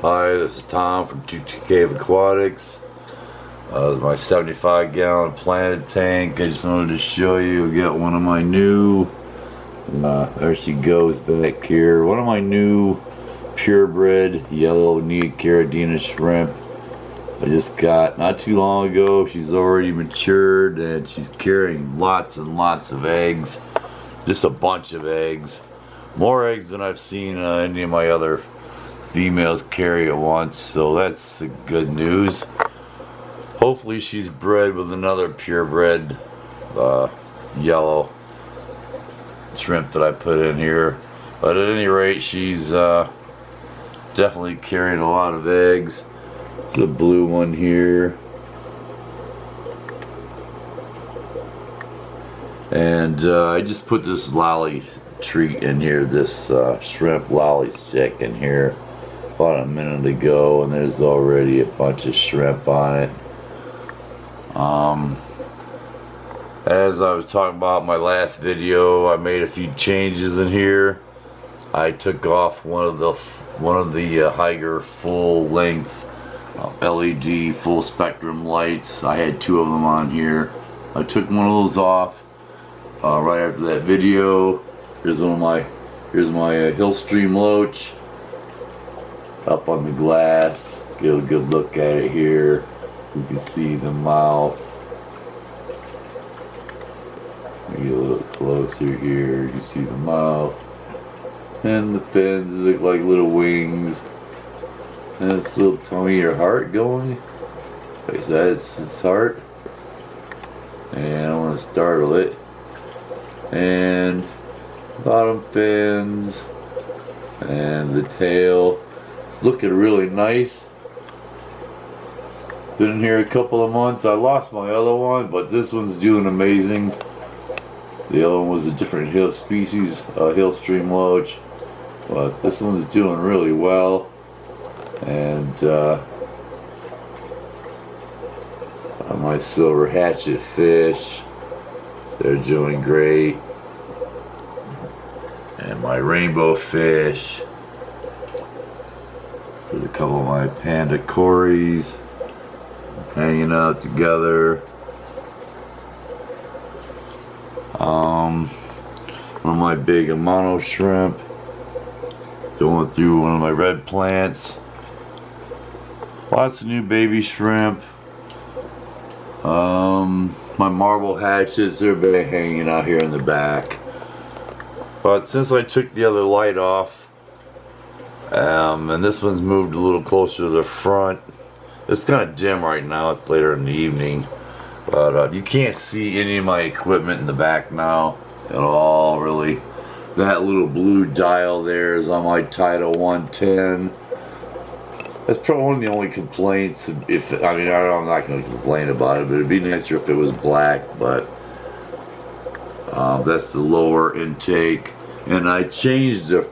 Hi, this is Tom from 2 Cave Aquatics. This is my 75-gallon planted tank. I just wanted to show you. I got one of my new, there she goes back here. One of my new purebred yellow Neocaridina shrimp. I just got not too long ago. She's already matured and she's carrying lots and lots of eggs. Just a bunch of eggs. More eggs than I've seen any of my other females carry at once, so that's good news. Hopefully she's bred with another purebred yellow shrimp that I put in here, but at any rate she's definitely carrying a lot of eggs. There's a blue one here, and I just put this lolly treat in here, this shrimp lolly stick in here about a minute ago, and there's already a bunch of shrimp on it. As I was talking about in my last video, I made a few changes in here. I took off one of the Higer full length LED full spectrum lights. I had 2 of them on here. I took one of those off right after that video. Here's my Hillstream loach up on the glass. Get a good look at it here. You can see the mouth. Get a little closer here. You see the mouth. And the fins look like little wings. And its little tummy or heart going. Like that, it's its heart. And I want to startle it. And bottom fins. And the tail. It's looking really nice. Been in here a couple of months. I lost my other one, but this one's doing amazing. The other one was a different species, Hillstream loach, but this one's doing really well. And my silver hatchet fish, they're doing great. And my rainbow fish. There's a couple of my panda cories hanging out together. One of my big Amano shrimp going through one of my red plants. Lots of new baby shrimp. My marble hatchets, they're been hanging out here in the back. But since I took the other light off, and this one's moved a little closer to the front, it's kind of dim right now. It's later in the evening, but you can't see any of my equipment in the back now at all, really. That little blue dial there is on my Tidal 110. That's probably one of the only complaints. I'm not going to complain about it, but it'd be nicer if it was black. But that's the lower intake, and I changed the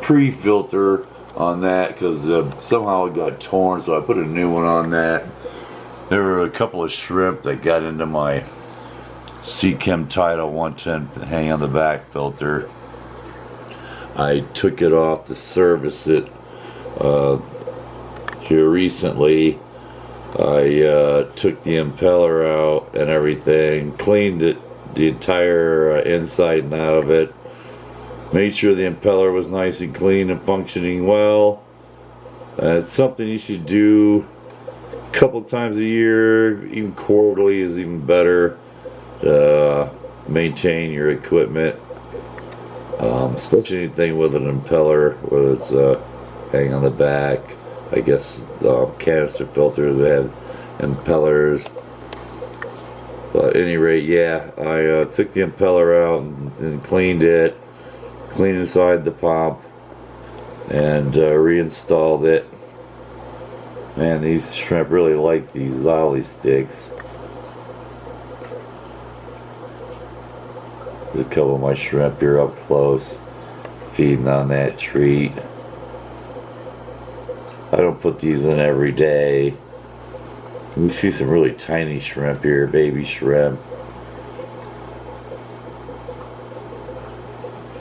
pre-filter on that because somehow it got torn, so I put a new one on that. There were a couple of shrimp that got into my Seachem Tidal 110 hang on the back filter. I took it off to service it here recently. I took the impeller out and everything, cleaned it, the entire inside and out of it. Made sure the impeller was nice and clean and functioning well. It's something you should do a couple times a year, even quarterly is even better. Maintain your equipment, especially anything with an impeller, whether it's hang on the back. I guess canister filters that have impellers. But at any rate, yeah, I took the impeller out and cleaned it. Cleaned inside the pump and reinstalled it. Man, these shrimp really like these lolly sticks. There's a couple of my shrimp here up close, feeding on that treat. I don't put these in every day. You see some really tiny shrimp here, baby shrimp.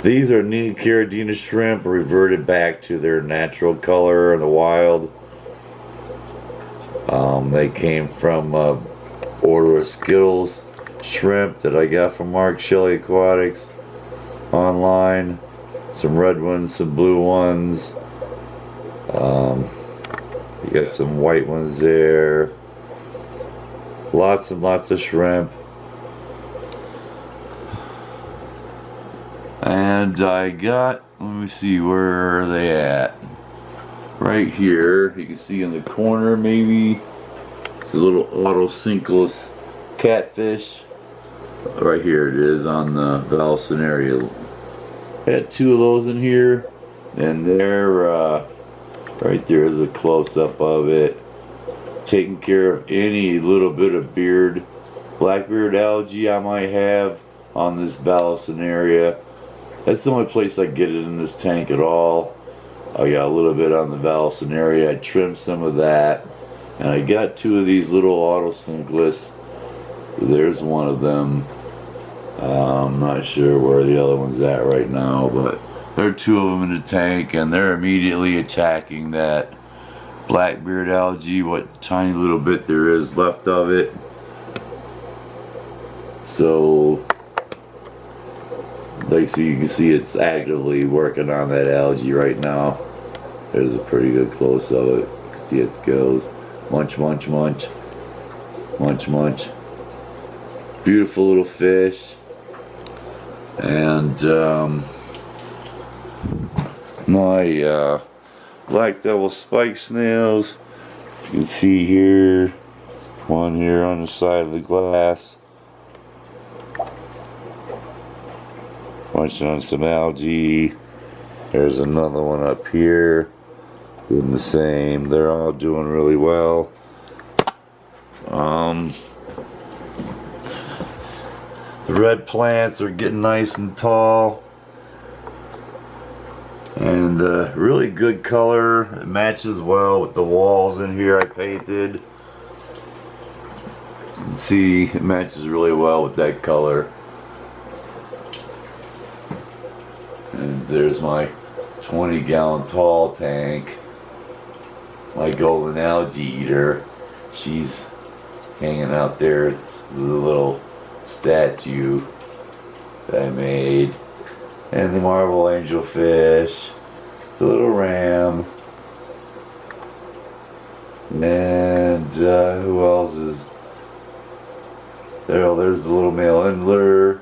These are Neocaridina shrimp reverted back to their natural color in the wild. They came from order of Skittles shrimp that I got from Mark Shelley Aquatics online. Some red ones, some blue ones. You got some white ones there. Lots and lots of shrimp. And I got, let me see, where are they at? Right here, you can see in the corner maybe. It's a little Otocinclus catfish. Right here it is on the valve scenario. I had 2 of those in here, and they're right there is a close-up of it. Taking care of any little bit of blackbeard algae I might have on this Vallisneria. That's the only place I get it in this tank at all. I got a little bit on the Vallisneria. I trimmed some of that, and I got 2 of these little Otocinclus. There's one of them. I'm not sure where the other one's at right now, but there are 2 of them in the tank, and they're immediately attacking that blackbeard algae, what tiny little bit there is left of it. So you can see it's actively working on that algae right now. There's a pretty good close of it. You can see it goes munch, munch, munch, munch, munch. Beautiful little fish. And my black devil spike snails, you can see here, one here on the side of the glass, munching on some algae. There's another one up here doing the same. They're all doing really well. The red plants are getting nice and tall, and really good color. It matches well with the walls in here I painted. You can see it matches really well with that color. And there's my 20-gallon tall tank. My golden algae eater. She's hanging out there. It's the little statue that I made. And the marble angelfish, the little ram, and who else is there? Oh, there's the little male endler,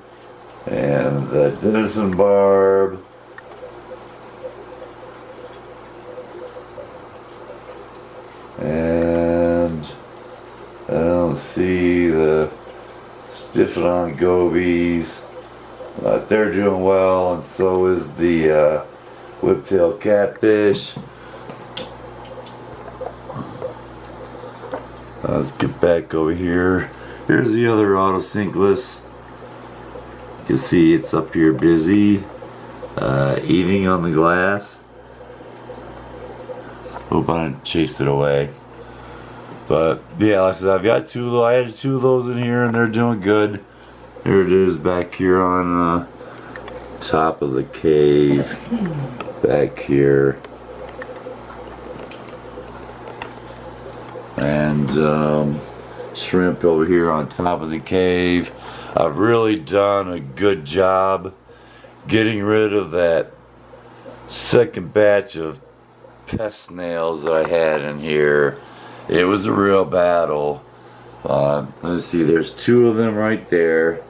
and the denison barb, and I don't see the Stiphodon gobies. They're doing well, and so is the whiptail catfish. Let's get back over here. Here's the other Otocinclus. You can see it's up here busy, eating on the glass. Hope I didn't chase it away. But yeah, like I said, I had 2 of those in here, and they're doing good. There it is back here on top of the cave, back here. And shrimp over here on top of the cave. I've really done a good job getting rid of that second batch of pest snails that I had in here. It was a real battle. Let's see, there's 2 of them right there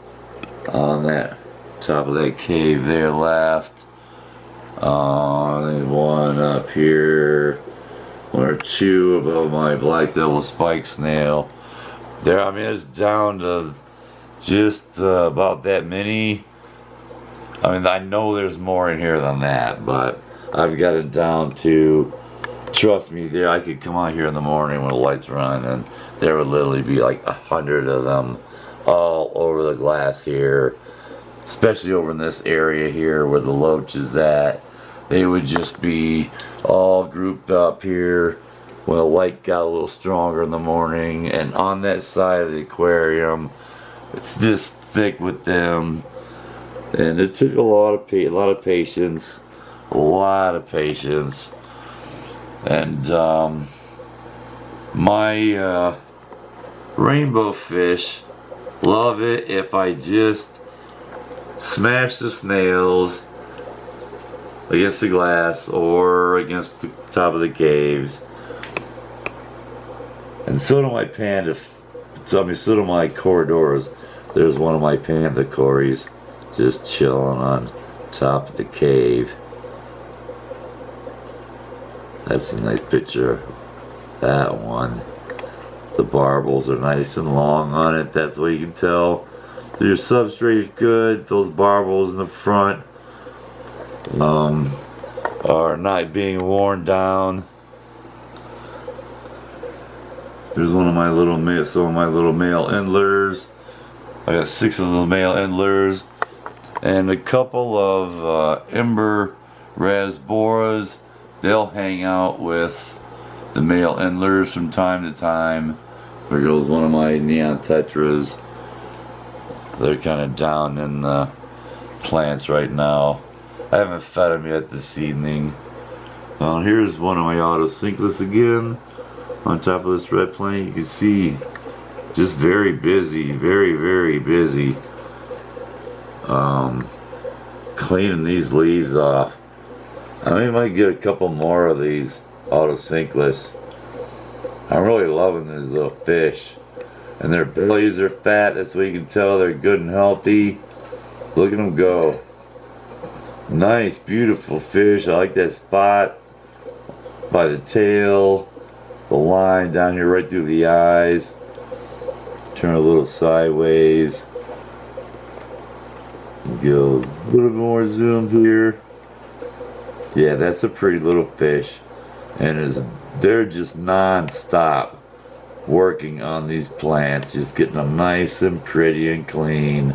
on that top of that cave there left. There's one up here, 1 or 2 above my black devil spike snail. There, I mean, it's down to just about that many. I mean, I know there's more in here than that, but I've got it down to, trust me, there I could come out here in the morning when the lights are on, and there would literally be like 100 of them all over the glass here, especially over in this area here where the loach is at. They would just be all grouped up here when the light got a little stronger in the morning, and on that side of the aquarium, it's this thick with them. And it took a lot of patience, and my rainbow fish love it if I just smash the snails against the glass or against the top of the caves. And so do my panda, so do my corridors. There's one of my panda cories just chilling on top of the cave. That's a nice picture. That one. The barbels are nice and long on it. That's what you can tell. Your substrate is good. Those barbels in the front are not being worn down. There's one of my little male, endlers. I got 6 of the male endlers and a couple of ember rasboras. They'll hang out with the male endlers from time to time. There goes one of my neon tetras. They're kind of down in the plants right now. I haven't fed them yet this evening. Here's one of my Otocinclus again on top of this red plant. You can see just very busy, very busy cleaning these leaves off. I might get a couple more of these Otocinclus. I'm really loving these little fish. And their bellies are fat, that's what you can tell they're good and healthy. Look at them go. Nice, beautiful fish. I like that spot by the tail, the line down here right through the eyes. Turn a little sideways. Get a little more zoomed here. Yeah, that's a pretty little fish. And they're just non-stop working on these plants, just getting them nice and pretty and clean.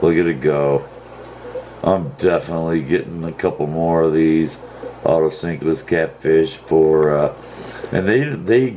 Look at it go. I'm definitely getting a couple more of these Otocinclus catfish for and they